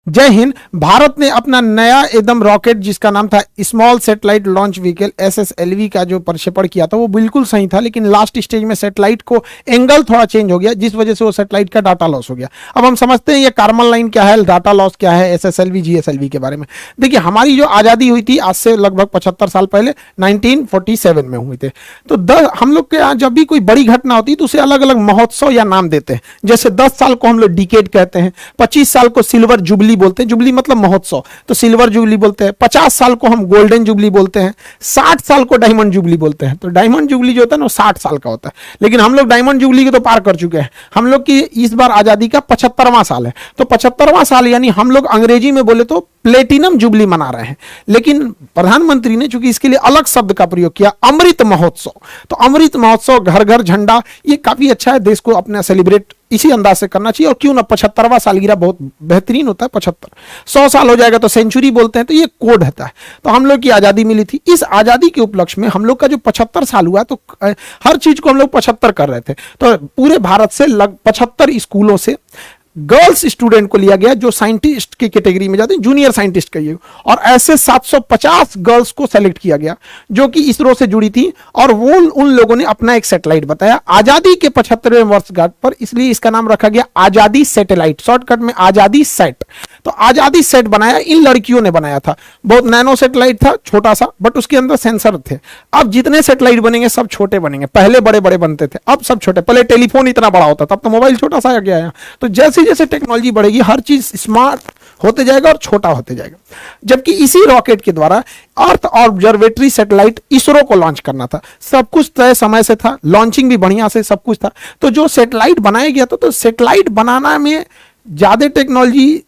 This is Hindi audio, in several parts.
जय हिंद। भारत ने अपना नया एकदम रॉकेट जिसका नाम था small satellite launch vehicle SSLV का जो प्रक्षेपण किया था वो बिल्कुल सही था, लेकिन लास्ट स्टेज में सैटेलाइट को एंगल थोड़ा चेंज हो गया, जिस वजह से वो सैटेलाइट का डाटा लॉस हो गया। अब हम समझते हैं ये कार्बन लाइन क्या है, डाटा लॉस क्या है, SSLV GSLV के बारे में। देखिए, हमारी जो आज़ादी हुई थी आज से लगभग 75 साल पहले 1947 में हुए थे, तो हम लोग के यहाँ जब भी कोई बड़ी घटना होती है तो उसे अलग अलग महोत्सव या नाम देते हैं। जैसे 10 साल को हम लोग डिकेड कहते हैं, 25 साल को सिल्वर जुबली बोलते हैं, जुबली मतलब महोत्सव, तो सिल्वर जुबली बोलते हैं। 50 साल को हम गोल्डन जुबली बोलते हैं। 60 साल को डायमंड जुबली बोलते हैं। तो डायमंड जुबली जो होता है ना 60 साल का होता है, लेकिन हम लोग डायमंड जुबली को तो पार कर चुके हैं। हम लोग की इस बार आजादी का 75वां साल है, तो 75वां साल यानी हम लोग अंग्रेजी में बोले तो प्लेटिनम जुबली मना रहे हैं। लेकिन प्रधानमंत्री ने चूंकि इसके लिए अलग शब्द का प्रयोग किया, अमृत महोत्सव, तो अमृत महोत्सव, घर घर झंडा, ये काफी अच्छा है। देश को अपना सेलिब्रेट इसी अंदाज से करना चाहिए। और क्यों ना 75वां सालगिरह बहुत बेहतरीन होता है। 75 100 साल हो जाएगा तो सेंचुरी बोलते हैं, तो ये कोड होता है। तो हम लोग की आज़ादी मिली थी, इस आज़ादी के उपलक्ष्य में हम लोग का जो 75 साल हुआ, तो हर चीज को हम लोग 75 कर रहे थे। तो पूरे भारत से 75 स्कूलों से गर्ल्स स्टूडेंट को लिया गया जो साइंटिस्ट की कैटेगरी में जाते हैं, जूनियर साइंटिस्ट कहिए, और ऐसे 750 गर्ल्स को सेलेक्ट किया गया जो कि इसरो से जुड़ी थी, और वो उन लोगों ने अपना एक सैटेलाइट बताया आजादी के 75वें वर्षगांठ पर, इसलिए इसका नाम रखा गया आजादी सैटेलाइट, शॉर्टकट में आजादी सेट। तो आजादी सेट बनाया इन लड़कियों ने बनाया था। बहुत नैनो सैटेलाइट था, छोटा सा, बट उसके अंदर सेंसर थे। अब जितने सैटेलाइट बनेंगे सब छोटे बनेंगे, पहले बड़े बड़े बनते थे, अब सब छोटे। पहले टेलीफोन इतना बड़ा होता था, अब तो मोबाइल छोटा सा आ गया है। तो जैसे जैसे टेक्नोलॉजी बढ़ेगी हर चीज स्मार्ट होते जाएगा और छोटा होते जाएगा। जबकि इसी रॉकेट के द्वारा अर्थ ऑब्जर्वेटरी सैटेलाइट इसरो को लॉन्च करना था। सब कुछ तय समय से था, लॉन्चिंग भी बढ़िया से सब कुछ था। तो जो सैटेलाइट बनाया गया था, तो सैटेलाइट बनाना में ज्यादा टेक्नोलॉजी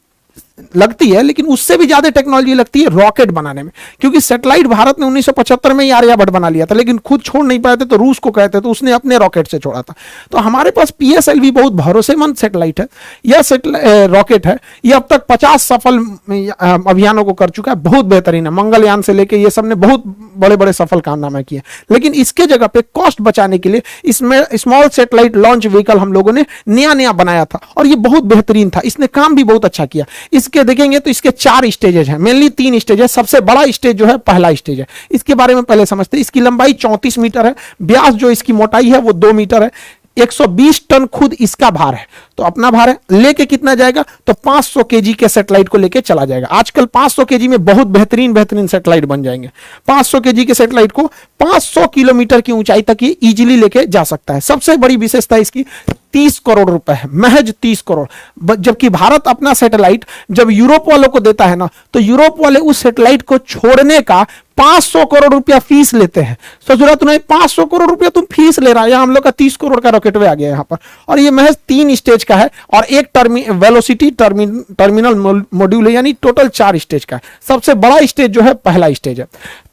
लगती है, लेकिन उससे भी ज्यादा टेक्नोलॉजी लगती है रॉकेट बनाने में, क्योंकि सैटेलाइट भारत ने 1975 में ही आर्यभट्ट बना लिया था, लेकिन खुद छोड़ नहीं पाए थे, तो रूस को कहते तो उसने अपने रॉकेट से छोड़ा था। तो हमारे पास PSLV बहुत भरोसेमंद सैटेलाइट है, यह रॉकेट है। यह अब तक 50 सफल अभियानों को कर चुका है, बहुत बेहतरीन है। मंगलयान से लेके ये सब ने बहुत बड़े बड़े सफल कारनामे किए। लेकिन इसके जगह पे कॉस्ट बचाने के लिए इसमें स्मॉल सैटेलाइट लॉन्च व्हीकल हम लोगों ने नया बनाया था, और ये बहुत बेहतरीन था, इसने काम भी बहुत अच्छा किया। इसके देखेंगे तो इसके 4 स्टेजेस हैं, मेनली 3 स्टेज है। सबसे बड़ा स्टेज जो है पहला स्टेज है, इसके बारे में पहले समझते हैं। इसकी लंबाई 34 मीटर है, व्यास जो इसकी मोटाई है वो 2 मीटर है, 120 टन खुद इसका भार है। तो अपना भार है, लेके कितना जाएगा, तो 500 केजी के सैटेलाइट को लेके चला जाएगा। आजकल 500 केजी में बहुत बेहतरीन सैटेलाइट बन जाएंगे। 500 केजी के सैटेलाइट को 500 किलोमीटर की ऊंचाई तक ये इजीली लेके जा सकता है। सबसे बड़ी विशेषता इसकी 30 करोड़ रुपए है, महज 30 करोड़। जबकि भारत अपना सैटेलाइट जब यूरोप वालों को देता है ना, तो यूरोप वाले उस सैटेलाइट को छोड़ने का 500 करोड़ रुपया फीस लेते हैं। सोच रहा तुम्हें 500 करोड़ रुपया तुम फीस ले रहा है, हम लोग का 30 करोड़ का रॉकेट आ गया यहाँ पर। और ये महज 3 स्टेज का है, और एक वेलोसिटी टर्मिनल मॉड्यूल है, यानी टोटल 4 स्टेज का है। सबसे बड़ा स्टेज जो है पहला स्टेज है,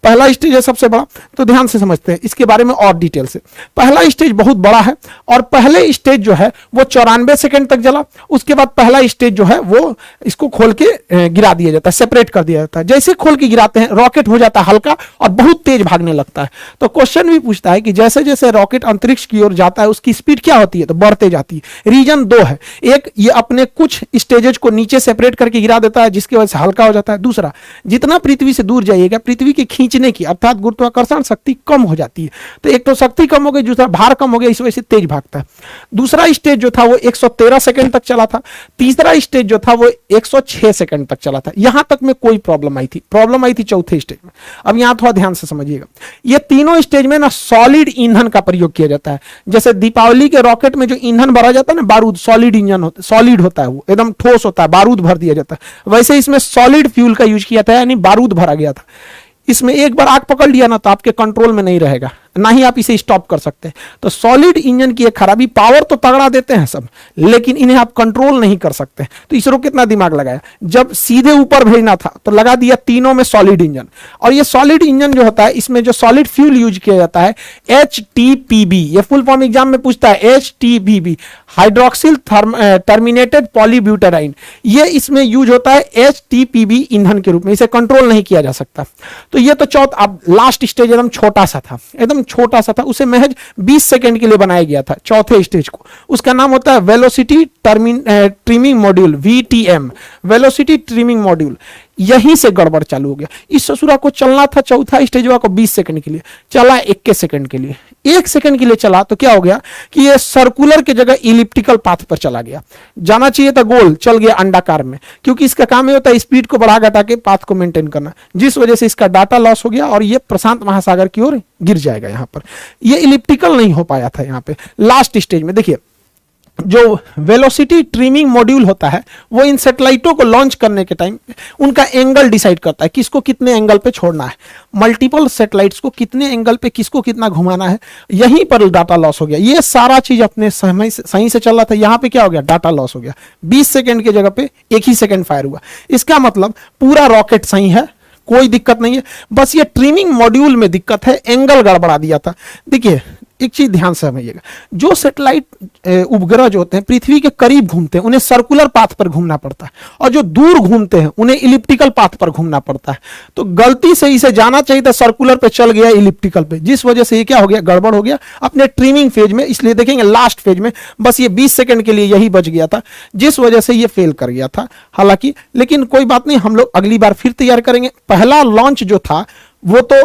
पहला स्टेज है सबसे बड़ा। तो ध्यान से समझते हैं इसके बारे में और डिटेल से। पहला स्टेज बहुत बड़ा है, और पहले स्टेज जो है वो 94 सेकंड तक जला। उसके बाद पहला स्टेज जो है वो इसको खोल के गिरा दिया जाता है, सेपरेट कर दिया जाता है। जैसे खोल के गिराते हैं रॉकेट हो जाता है हल्का और बहुत तेज भागने लगता है। तो क्वेश्चन भी पूछता है कि जैसे जैसे रॉकेट अंतरिक्ष की ओर जाता है उसकी स्पीड क्या होती है, तो बढ़ते जाती है। रीजन 2 है, एक ये अपने कुछ स्टेजेस को नीचे सेपरेट करके गिरा देता है जिसकी वजह से हल्का हो जाता है। दूसरा, जितना पृथ्वी से दूर जाइएगा पृथ्वी के खींचने की अर्थात गुरुत्वाकर्षण शक्ति कम हो जाती है। तो एक तो शक्ति कम हो गई, दूसरा भार कम हो गया, इस वजह से तेज भागता है। दूसरा स्टेज जो था वो 113 सेकंड तक चला था। तीसरा स्टेज जो था वो 106 सेकंड तक चला था। यहां तक में कोई प्रॉब्लम आई थी चौथे स्टेज में। अब यहां थोड़ा ध्यान से समझिएगा, ये तीनों स्टेज में ना सॉलिड ईंधन का प्रयोग किया जाता है। जैसे दीपावली के रॉकेट में जो ईंधन भरा जाता है ना, बारूद, सॉलिड इंजन होता है, सॉलिड होता है, वो एकदम ठोस होता है, बारूद भर दिया जाता है। वैसे इसमें सॉलिड फ्यूल का यूज किया था, यानी बारूद भरा गया था। इसमें एक बार आग पकड़ लिया ना तो आपके कंट्रोल में नहीं रहेगा, ना ही आप इसे स्टॉप कर सकते हैं। तो सॉलिड इंजन की एक खराबी, पावर तो तगड़ा देते हैं सब, लेकिन इन्हें आप कंट्रोल नहीं कर सकते। तो इसरो कितना दिमाग लगाया, जब सीधे ऊपर भेजना था तो लगा दिया तीनों में सॉलिड इंजन। और ये सॉलिड इंजन जो होता है इसमें जो सॉलिड फ्यूल यूज किया जाता है HTPB, ये फुल फॉर्म एग्जाम में पूछता है, HTPB, हाइड्रोक्सिल टर्मिनेटेड पॉलीब्यूटेराइन। ये इसमें यूज होता है HTPB ईंधन के रूप में, इसे कंट्रोल नहीं किया जा सकता। तो ये तो आप लास्ट स्टेज एकदम छोटा सा था, एकदम छोटा सा था, उसे महज 20 सेकंड के लिए बनाया गया था चौथे स्टेज को। उसका नाम होता है velocity trimming module, VTM, velocity trimming module. यहीं से गड़बड़ चालू हो गया। इस ससुरा को चलना था चौथा स्टेज को 20 सेकंड के लिए, चला 21 सेकंड के लिए। 1 सेकंड के लिए चला तो क्या हो गया कि ये सर्कुलर के जगह इलिप्टिकल पाथ पर चला गया। जाना चाहिए था गोल, चल गया अंडाकार में, क्योंकि इसका काम ये होता है स्पीड को बढ़ा घटा के पाथ को मेंटेन करना, जिस वजह से इसका डाटा लॉस हो गया और ये प्रशांत महासागर की ओर गिर जाएगा। यहां पर ये इलिप्टिकल नहीं हो पाया था। यहां पे लास्ट स्टेज में देखिए, जो वेलोसिटी ट्रिमिंग मॉड्यूल होता है वो इन सैटेलाइटों को लॉन्च करने के टाइम उनका एंगल डिसाइड करता है, किसको कितने एंगल पे छोड़ना है, मल्टीपल सैटेलाइट्स को कितने एंगल पे किसको कितना घुमाना है। यहीं पर डाटा लॉस हो गया। ये सारा चीज अपने समय सही से चल रहा था, यहां पे क्या हो गया, डाटा लॉस हो गया। 20 सेकंड की जगह पे 1 ही सेकंड फायर हुआ। इसका मतलब पूरा रॉकेट सही है, कोई दिक्कत नहीं है, बस ये ट्रिमिंग मॉड्यूल में दिक्कत है, एंगल गड़बड़ा दिया था। देखिए एक चीज ध्यान से समझिएगा, जो सैटेलाइट उपग्रह जो होते हैं पृथ्वी के करीब घूमते हैं उन्हें सर्कुलर पाथ पर घूमना पड़ता है, और जो दूर घूमते हैं उन्हें इलिप्टिकल पाथ पर घूमना पड़ता है। तो गलती से इसे जाना चाहिए था सर्कुलर पे, चल गया इलिप्टिकल पे, जिस वजह से ये क्या हो गया, गड़बड़ हो गया अपने ट्रिमिंग फेज में। इसलिए देखेंगे लास्ट फेज में बस ये 20 सेकंड के लिए यही बच गया था, जिस वजह से ये फेल कर गया था। हालांकि लेकिन कोई बात नहीं, हम लोग अगली बार फिर तैयार करेंगे। पहला लॉन्च जो था वो तो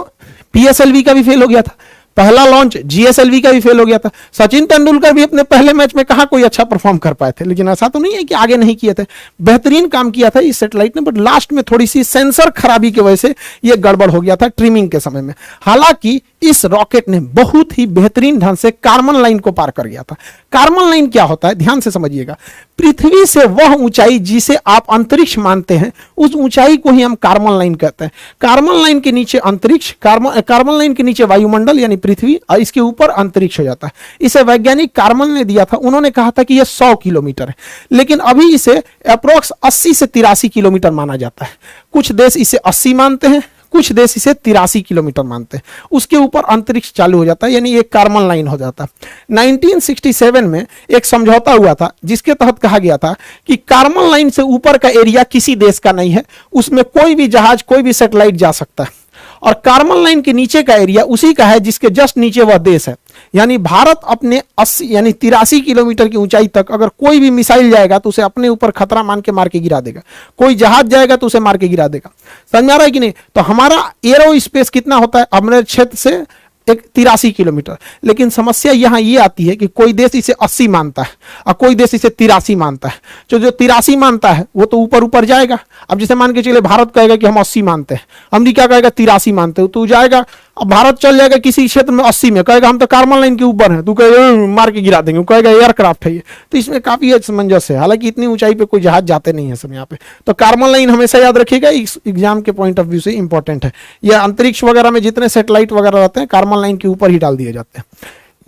PSLV का भी फेल हो गया था, पहला लॉन्च GSLV का भी फेल हो गया था। सचिन तेंदुलकर भी अपने पहले मैच में कहा कोई अच्छा परफॉर्म कर पाए थे, लेकिन ऐसा तो नहीं है कि आगे नहीं किए थे, बेहतरीन काम किया था इस सैटेलाइट ने, बट लास्ट में थोड़ी सी सेंसर खराबी की वजह से यह गड़बड़ हो गया था ट्रिमिंग के समय में। हालांकि इस रॉकेट ने बहुत ही बेहतरीन ढंग से कार्बन लाइन को पार कर गया था। कार्बन लाइन क्या होता है, ध्यान से समझिएगा। पृथ्वी से वह ऊंचाई जिसे आप अंतरिक्ष मानते हैं, उस ऊंचाई को ही हम कार्बन लाइन कहते हैं। कार्बन लाइन के नीचे अंतरिक्ष, कार्बन लाइन के नीचे वायुमंडल यानी पृथ्वी, और इसके ऊपर अंतरिक्ष हो जाता है। इसे वैज्ञानिक कार्बन ने दिया था, उन्होंने कहा था कि यह 100 किलोमीटर है, लेकिन अभी इसे अप्रोक्स 80 से 83 किलोमीटर माना जाता है। कुछ देश इसे 80 मानते हैं, कुछ देश इसे 83 किलोमीटर मानते हैं। उसके ऊपर अंतरिक्ष चालू हो जाता है, यानी एक कार्बन लाइन हो जाता है। 1967 में एक समझौता हुआ था जिसके तहत कहा गया था कि कार्बन लाइन से ऊपर का एरिया किसी देश का नहीं है, उसमें कोई भी जहाज, कोई भी सैटेलाइट जा सकता है, और कार्बन लाइन के नीचे का एरिया उसी का है जिसके जस्ट नीचे वह देश है। यानी भारत अपने 80 यानी 83 किलोमीटर की ऊंचाई तक अगर कोई भी मिसाइल जाएगा तो उसे अपने ऊपर खतरा मान के मार के गिरा देगा, कोई जहाज जाएगा तो उसे मार के गिरा देगा। समझ में आ रहा है कि नहीं? तो हमारा एरो स्पेस कितना होता है अपने क्षेत्र से, एक 83 किलोमीटर। लेकिन समस्या यहां ये आती है कि कोई देश इसे 80 मानता है और कोई देश इसे 83 मानता है। जो 83 मानता है वो तो ऊपर ऊपर जाएगा। अब जैसे मान के चले भारत कहेगा कि हम 80 मानते हैं, अमेरिका कहेगा 83 मानते हो, तो जाएगा। अब भारत चल जाएगा किसी क्षेत्र में 80 में, कहेगा हम तो कार्बन लाइन के ऊपर हैं, तू कहेगा मार के गिरा देंगे, कहेगा एयरक्राफ्ट है ये। तो इसमें काफी असमंजस है। हालांकि इतनी ऊंचाई पे कोई जहाज जाते नहीं है सब यहाँ पे। तो कार्बन लाइन हमेशा याद रखिएगा, एग्जाम के पॉइंट ऑफ व्यू से इंपॉर्टेंट है। यह अंतरिक्ष वगैरह में जितने सैटेलाइट वगैरह रहते हैं कार्बन लाइन के ऊपर ही डाल दिए जाते हैं।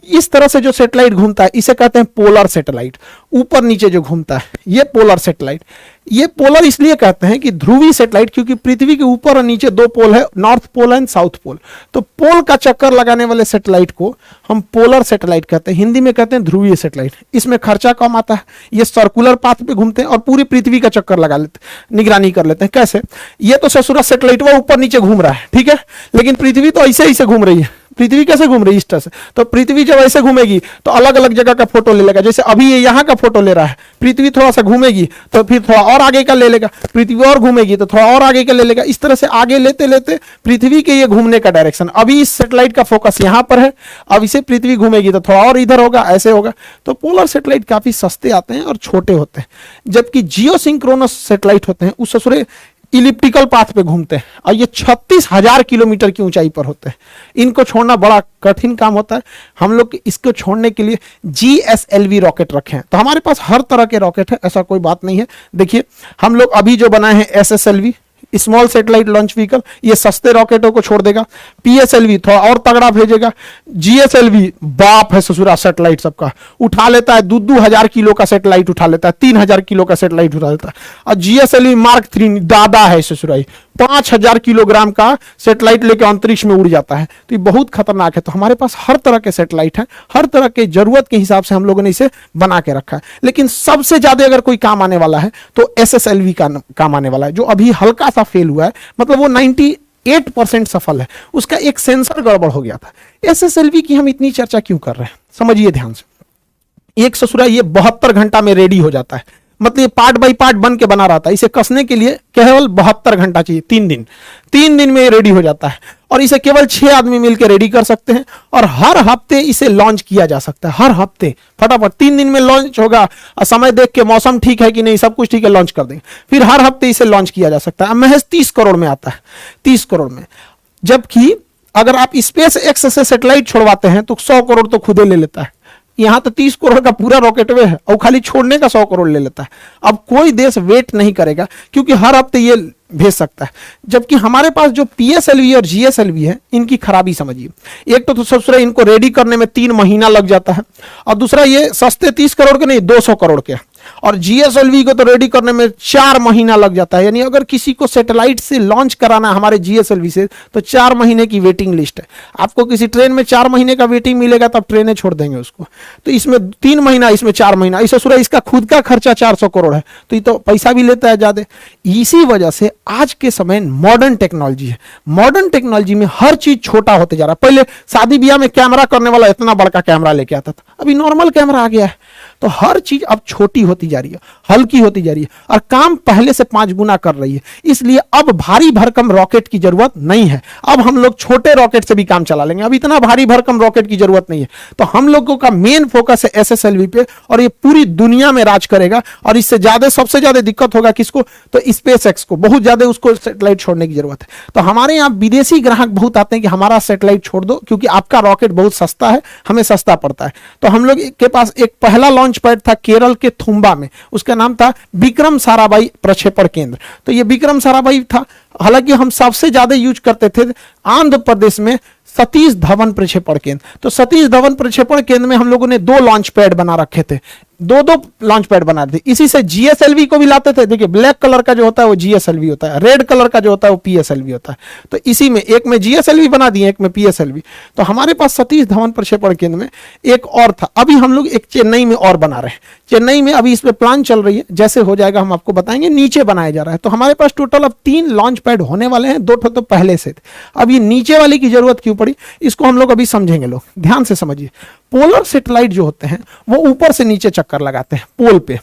इस तरह से जो सैटेलाइट घूमता है इसे कहते हैं पोलर सैटेलाइट। ऊपर नीचे जो घूमता है ये पोलर सैटेलाइट। ये पोलर इसलिए कहते हैं कि ध्रुवीय सैटेलाइट, क्योंकि पृथ्वी के ऊपर और नीचे 2 पोल है, north pole and south pole. तो पोल का चक्कर लगाने वाले सैटेलाइट को हम पोलर सैटेलाइट कहते हैं, हिंदी में कहते हैं ध्रुवीय सैटेलाइट। इसमें खर्चा कम आता है, ये सर्कुलर पाथ पे घूमते हैं और पूरी पृथ्वी का चक्कर लगा लेते हैं, निगरानी कर लेते हैं। कैसे? ये तो ससुरा सैटेलाइट वो ऊपर नीचे घूम रहा है, ठीक है, लेकिन पृथ्वी तो ऐसे ही से घूम रही है। पृथ्वी कैसे घूम रही है? इस तरह से। तो पृथ्वी जब ऐसे घूमेगी तो अलग अलग जगह का फोटो ले लेगा। जैसे अभी ये यहाँ का फोटो ले रहा है, पृथ्वी थोड़ा सा घूमेगी तो फिर थोड़ा और आगे का ले लेगा, पृथ्वी और घूमेगी तो थोड़ा और आगे का ले लेगा। इस तरह से आगे लेते लेते पृथ्वी के ये घूमने का डायरेक्शन, अभी इस सैटेलाइट का फोकस यहाँ पर है, अब इसे पृथ्वी घूमेगी तो थोड़ा और इधर होगा, ऐसे होगा। तो पोलर सैटेलाइट काफी सस्ते आते हैं और छोटे होते हैं, जबकि जियोसिंक्रोनस सैटेलाइट होते हैं उस ससुरे इलिप्टिकल पाथ पे घूमते हैं और ये 36,000 किलोमीटर की ऊंचाई पर होते हैं। इनको छोड़ना बड़ा कठिन काम होता है। हम लोग इसको छोड़ने के लिए GSLV रॉकेट रखे हैं। तो हमारे पास हर तरह के रॉकेट है, ऐसा कोई बात नहीं है। देखिए हम लोग अभी जो बनाए हैं SSLV, small satellite launch vehicle, ये सस्ते रॉकेटों को छोड़ देगा। PSLV थोड़ा और तगड़ा भेजेगा। GSLV बाप है ससुरा सैटेलाइट सबका, उठा लेता है 2,000 किलो का सैटेलाइट उठा लेता है, 3,000 किलो का सैटेलाइट उठा लेता है। और GSLV Mark 3 दादा है ससुराई, 5,000 किलोग्राम का सैटेलाइट लेकर अंतरिक्ष में उड़ जाता है। तो ये बहुत खतरनाक है। तो हमारे पास हर तरह के सैटेलाइट है, हर तरह के जरूरत के हिसाब से हम लोगों ने इसे बना के रखा है। लेकिन सबसे ज्यादा अगर कोई काम आने वाला है तो SSLV का काम आने वाला है, जो अभी हल्का सा फेल हुआ है। मतलब वो 8% सफल है, उसका एक सेंसर गड़बड़ हो गया था। एसएसएलवी की हम इतनी चर्चा क्यों कर रहे हैं, समझिए ध्यान से। एक ससुरा ये 72 घंटा में रेडी हो जाता है, मतलब ये पार्ट बाई पार्ट बन के बना रहता है, इसे कसने के लिए केवल 72 घंटा चाहिए, 3 दिन में ये रेडी हो जाता है, और इसे केवल 6 आदमी मिलकर रेडी कर सकते हैं, और हर हफ्ते इसे लॉन्च किया जा सकता है, हर हफ्ते फटाफट 3 दिन में लॉन्च होगा, और समय देख के मौसम ठीक है कि नहीं, सब कुछ ठीक है, लॉन्च कर देंगे, फिर हर हफ्ते इसे लॉन्च किया जा सकता है। महज 30 करोड़ में आता है, 30 करोड़ में। जबकि अगर आप स्पेस एक्स से सैटेलाइट छोड़वाते हैं तो 100 करोड़ तो खुदे ले लेता है। यहां तो 30 करोड़ का पूरा रॉकेट वे है और खाली छोड़ने का 100 करोड़ ले लेता है। अब कोई देश वेट नहीं करेगा क्योंकि हर हफ्ते ये भेज सकता है। जबकि हमारे पास जो पीएसएलवी और जीएसएलवी है, इनकी खराबी समझिए। एक तो सबसे इनको रेडी करने में 3 महीना लग जाता है, और दूसरा ये सस्ते 30 करोड़ के नहीं 200 करोड़ के, और जीएसएलवी को तो रेडी करने में 4 महीना लग जाता है। यानी अगर किसी को सैटेलाइट से लॉन्च कराना है हमारे जीएसएलवी से तो 4 महीने की वेटिंग लिस्ट है। आपको किसी ट्रेन में 4 महीने का वेटिंग मिलेगा तब ट्रेनें छोड़ देंगे उसको। तो इसमें 3 महीना, इसमें 4 महीना, इस ससुरा इसका खुद का खर्चा 400 करोड़ है, तो ये तो पैसा भी लेता है ज्यादा। इसी वजह से आज के समय मॉडर्न टेक्नोलॉजी है, मॉडर्न टेक्नोलॉजी में हर चीज छोटा होते जा रहा है। पहले शादी ब्याह में कैमरा करने वाला इतना बड़का कैमरा लेके आता था, अभी नॉर्मल कैमरा आ गया है। तो हर चीज अब छोटी होती जा रही है, हल्की होती जा रही है, और काम पहले से 5 गुना कर रही है। इसलिए अब भारी भरकम रॉकेट की जरूरत नहीं है, अब हम लोग छोटे रॉकेट से भी काम चला लेंगे। अब इतना भारी भरकम रॉकेट की जरूरत नहीं है। तो हम लोगों का मेन फोकस है एसएसएलवी पे, और ये पूरी दुनिया में राज करेगा। और इससे ज्यादा, सबसे ज्यादा दिक्कत होगा किसको, तो स्पेस एक्स को, बहुत ज्यादा उसको सैटेलाइट छोड़ने की जरूरत है। तो हमारे यहाँ विदेशी ग्राहक बहुत आते हैं कि हमारा सैटेलाइट छोड़ दो क्योंकि आपका रॉकेट बहुत सस्ता है, हमें सस्ता पड़ता है। तो हम लोग के पास एक पहला लॉन्च पैड था केरल के थुम्बा में, उसका नाम था विक्रम साराभाई प्रक्षेपण केंद्र। तो ये विक्रम साराभाई था। हालांकि हम सबसे ज्यादा यूज करते थे आंध्र प्रदेश में सतीश धवन प्रक्षेपण केंद्र। तो सतीश धवन प्रक्षेपण केंद्र में हम लोगों ने 2 लॉन्च पैड बना रखे थे, 2 लॉन्च पैड बना थे। इसी से जीएसएलवी को भी लाते थे। देखिए ब्लैक कलर का जो होता है वो जीएसएलवी होता है, रेड कलर का जो होता है वो पीएसएलवी होता है। तो इसी में एक में जीएसएलवी बना दिए, एक में पीएसएलवी। तो हमारे पास सतीश धवन प्रक्षेपण केंद्र में एक और था। अभी हम लोग एक चेन्नई में और बना रहे हैं। चेन्नई में अभी इस पे प्लान चल रही है, जैसे हो जाएगा हम आपको बताएंगे। नीचे बनाया जा रहा है। तो हमारे पास टोटल अब 3 लॉन्च पैड होने वाले हैं, 2 तो पहले से थे। अब ये नीचे वाली की जरूरत क्यों पड़ी, इसको हम लोग अभी समझेंगे। लोग ध्यान से समझिए। पोलर सैटेलाइट जो होते हैं वो ऊपर से नीचे चक्कर लगाते हैं पोल पे,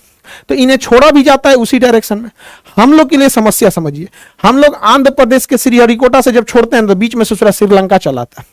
तो इन्हें छोड़ा भी जाता है उसी डायरेक्शन में। हम लोग के लिए समस्या समझिए, हम लोग आंध्र प्रदेश के श्रीहरिकोटा से जब छोड़ते हैं तो बीच में दूसरा श्रीलंका चलाता है,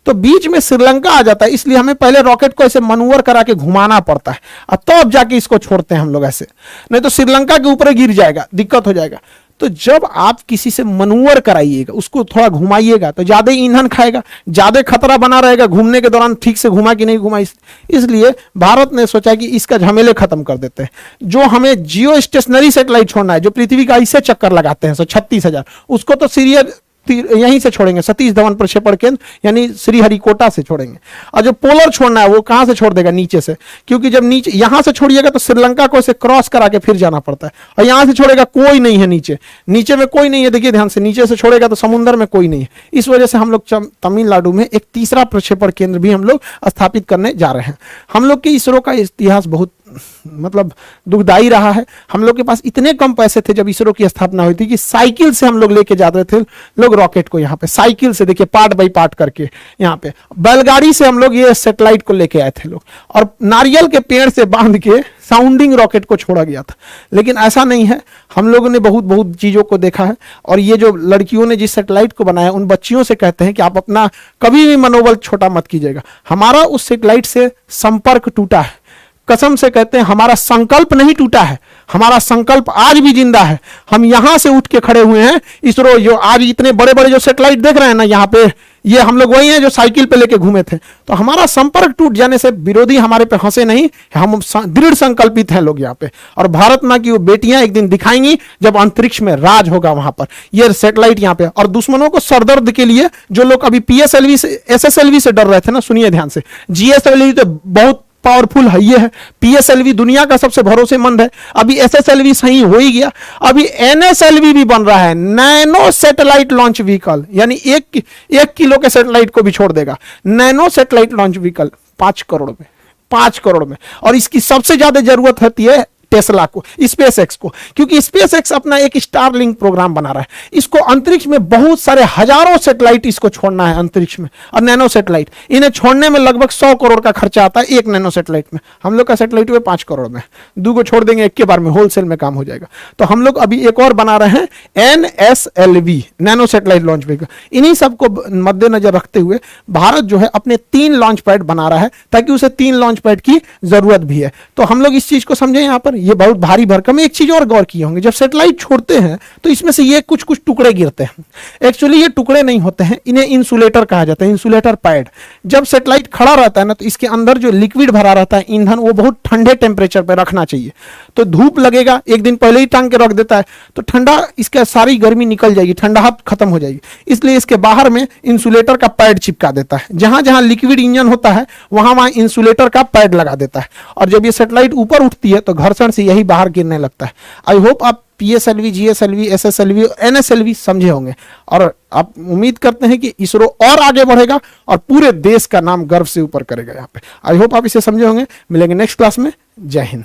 तो बीच में श्रीलंका आ जाता है। इसलिए हमें पहले रॉकेट को ऐसे मनूवर करा के घुमाना पड़ता है, और तब जाके इसको छोड़ते हैं हम लोग ऐसे, नहीं तो श्रीलंका के ऊपर गिर जाएगा, दिक्कत हो जाएगा। तो जब आप किसी से मनूवर कराइएगा, उसको थोड़ा घुमाइएगा, तो ज्यादा ईंधन खाएगा, ज्यादा खतरा बना रहेगा घूमने के दौरान, ठीक से घुमा कि नहीं घुमा। इसलिए भारत ने सोचा कि इसका झमेले खत्म कर देते हैं। जो हमें जियो स्टेशनरी सैटेलाइट छोड़ना है, जो पृथ्वी का ऐसे चक्कर लगाते हैं 36,000, उसको तो सीरियल यहीं से छोड़ेंगे, सतीश धवन प्रक्षेपण केंद्र यानी श्रीहरिकोटा से छोड़ेंगे। और जो पोलर छोड़ना है वो कहां से छोड़ देगा, नीचे से, क्योंकि जब नीचे यहां से छोड़िएगा तो श्रीलंका को इसे क्रॉस करा के फिर जाना पड़ता है, और यहां से छोड़ेगा कोई नहीं है नीचे, नीचे में कोई नहीं है। देखिए ध्यान से, नीचे से छोड़ेगा तो समुद्र में कोई नहीं है। इस वजह से हम लोग तमिलनाडु में एक तीसरा प्रक्षेपण केंद्र भी हम लोग स्थापित करने जा रहे हैं। हम लोग के इसरो का इतिहास बहुत मतलब दुखदाई रहा है। हम लोग के पास इतने कम पैसे थे जब इसरो की स्थापना हुई थी कि साइकिल से हम लोग लेके जाते थे लोग रॉकेट को, यहाँ पे साइकिल से, देखिए पार्ट बाई पार्ट करके, यहाँ पे बैलगाड़ी से हम लोग ये सैटेलाइट को लेके आए थे लोग, और नारियल के पेड़ से बांध के साउंडिंग रॉकेट को छोड़ा गया था। लेकिन ऐसा नहीं है, हम लोगों ने बहुत बहुत चीजों को देखा है। और ये जो लड़कियों ने जिस सैटेलाइट को बनाया, उन बच्चियों से कहते हैं कि आप अपना कभी भी मनोबल छोटा मत कीजिएगा। हमारा उस सैटेलाइट से संपर्क टूटा है, कसम से कहते हैं, हमारा संकल्प नहीं टूटा है, हमारा संकल्प आज भी जिंदा है। हम यहां से उठ के खड़े हुए हैं। इसरो जो आज इतने बड़े बड़े जो सैटेलाइट देख रहे हैं ना यहाँ पे, ये हम लोग वही हैं जो साइकिल पे लेके घूमे थे। तो हमारा संपर्क टूट जाने से विरोधी हमारे पे हंसे नहीं, हम दृढ़ संकल्पित हैं लोग यहाँ पे। और भारत माँ की वो बेटियां एक दिन दिखाएंगी जब अंतरिक्ष में राज होगा वहां पर, ये सैटेलाइट यहाँ पे। और दुश्मनों को सरदर्द के लिए जो लोग अभी पीएसएलवी से एसएसएलवी से डर रहे थे ना, सुनिए ध्यान से, जीएसएलवी तो बहुत पावरफुल है, ये है पीएसएलवी दुनिया का सबसे भरोसेमंद है। अभी एसएसएलवी सही हो ही गया, अभी एनएसएलवी भी बन रहा है, नैनो सैटेलाइट लॉन्च व्हीकल, यानी 1 किलो के सैटेलाइट को भी छोड़ देगा। Nano satellite launch vehicle 5 crore में, 5 करोड़ में। और इसकी सबसे ज्यादा जरूरत होती है टेस्ला को, स्पेस एक्स को, क्योंकि स्पेस एक्स अपना एक स्टारलिंक प्रोग्राम बना रहा है। इसको अंतरिक्ष में बहुत सारे हजारों सैटेलाइट इसको छोड़ना है अंतरिक्ष में, और नैनो सैटेलाइट इन्हें छोड़ने में लगभग 100 करोड़ का खर्चा आता है एक नैनो सैटेलाइट में। हम लोग का सैटेलाइट हुए 5 करोड़ में, 2 को छोड़ देंगे एक के बार में, होलसेल में काम हो जाएगा। तो हम लोग अभी एक और बना रहे हैं NSLV, nano satellite launch vehicle. इन्हीं सबको मद्देनजर रखते हुए भारत जो है अपने 3 लॉन्च पैड बना रहा है, ताकि उसे 3 लॉन्च पैड की जरूरत भी है। तो हम लोग इस चीज को समझे यहाँ पर, ये बहुत भारी भरकम। एक चीज और गौर किए होंगे, जब सैटेलाइट छोड़ते हैं तो इसमें से ये कुछ कुछ टुकड़े गिरते हैं। एक्चुअली ये टुकड़े नहीं होते हैं, इन्हें इंसुलेटर कहा जाता है, इंसुलेटर पैड। जब सैटेलाइट खड़ा रहता है ना, तो इसके अंदर जो लिक्विड भरा रहता है ईंधन, वो बहुत ठंडे टेम्परेचर पर रखना चाहिए। तो धूप लगेगा, एक दिन पहले ही टांग के रख देता है, तो ठंडा इसका सारी गर्मी निकल जाएगी, ठंडाहट खत्म हो जाएगी। इसलिए इसके बाहर में इंसुलेटर का पैड चिपका देता है। जहां जहां लिक्विड इंजन होता है वहां वहां इंसुलेटर का पैड लगा देता है, और जब ये सैटेलाइट ऊपर उठती है तो घर्षण से यही बाहर गिरने लगता है। आई होप आप PSLV, GSLV, SSLV, NSLV समझे होंगे, और आप उम्मीद करते हैं कि इसरो और आगे बढ़ेगा और पूरे देश का नाम गर्व से ऊपर करेगा यहाँ पे। आई होप आप इसे समझे होंगे। मिलेंगे नेक्स्ट क्लास में। जय हिंद।